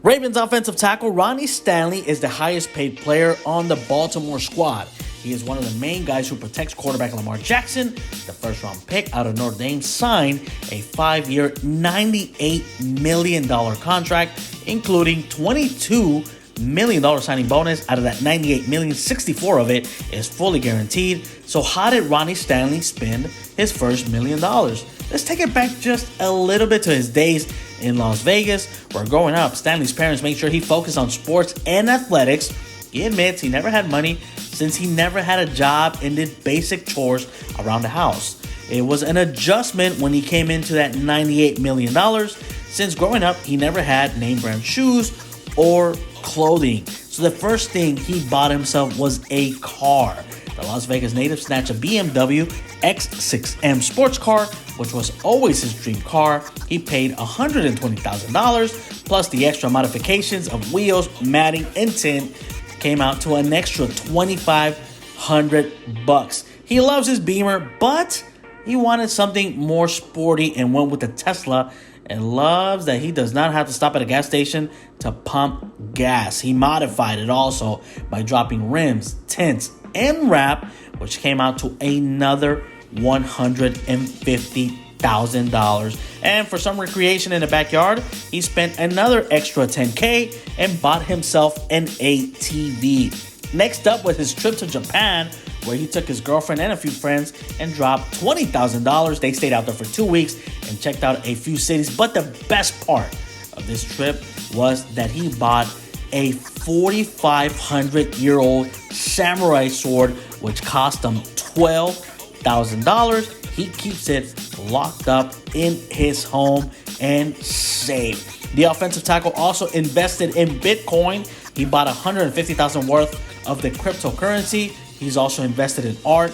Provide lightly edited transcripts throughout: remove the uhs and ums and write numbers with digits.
Ravens offensive tackle Ronnie Stanley is the highest paid player on the Baltimore squad. He is one of the main guys who protects quarterback Lamar Jackson. The first-round pick out of Notre Dame signed a 5-year, $98 million contract, including $22 million signing bonus. Out of that $98 million, $64 of it is fully guaranteed. So how did Ronnie Stanley spend his first $1 million? Let's take it back just a little bit to his days in Las Vegas, where growing up, Stanley's parents made sure he focused on sports and athletics. He admits he never had money since he never had a job and did basic chores around the house. It was an adjustment when he came into that $98 million, since growing up, he never had name brand shoes or clothing. So the first thing he bought himself was a car. The Las Vegas native snatched a BMW X6M sports car, which was always his dream car. He paid $120,000, plus the extra modifications of wheels, matting, and tint came out to an extra $2,500. He loves his Beamer, but he wanted something more sporty and went with the Tesla, and loves that he does not have to stop at a gas station to pump gas. He modified it also by dropping rims, tints, and wrap, which came out to another $150,000. And for some recreation in the backyard, he spent another extra $10K and bought himself an ATV. Next up was his trip to Japan, where he took his girlfriend and a few friends and dropped $20,000. They stayed out there for 2 weeks and checked out a few cities. But the best part of this trip was that he bought a 4,500-year-old samurai sword, which cost him $12,000. He keeps it locked up in his home and safe. The offensive tackle also invested in Bitcoin. He bought $150,000 worth of the cryptocurrency. He's also invested in art,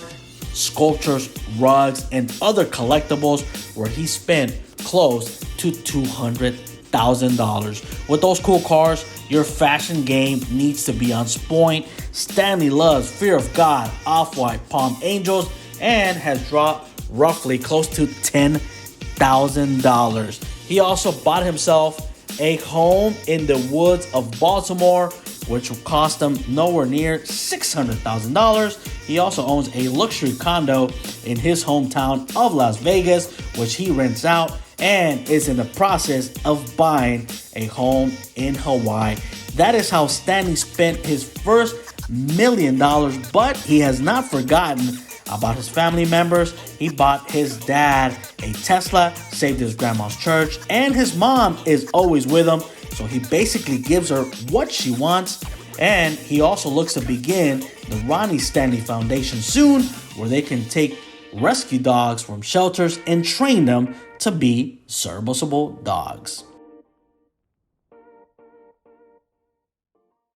sculptures, rugs, and other collectibles, where he spent close to $200,000. With those cool cars, your fashion game needs to be on point. Stanley loves Fear of God, Off-White, Palm Angels, and has dropped roughly close to $10,000. He also bought himself a home in the woods of Baltimore, which will cost him nowhere near $600,000. He also owns a luxury condo in his hometown of Las Vegas, which he rents out, and is in the process of buying a home in Hawaii. That is how Stanley spent his first $1 million, but he has not forgotten about his family members. He bought his dad a Tesla, saved his grandma's church, and his mom is always with him, so he basically gives her what she wants. And he also looks to begin the Ronnie Stanley Foundation soon, where they can take rescue dogs from shelters and train them to be serviceable dogs.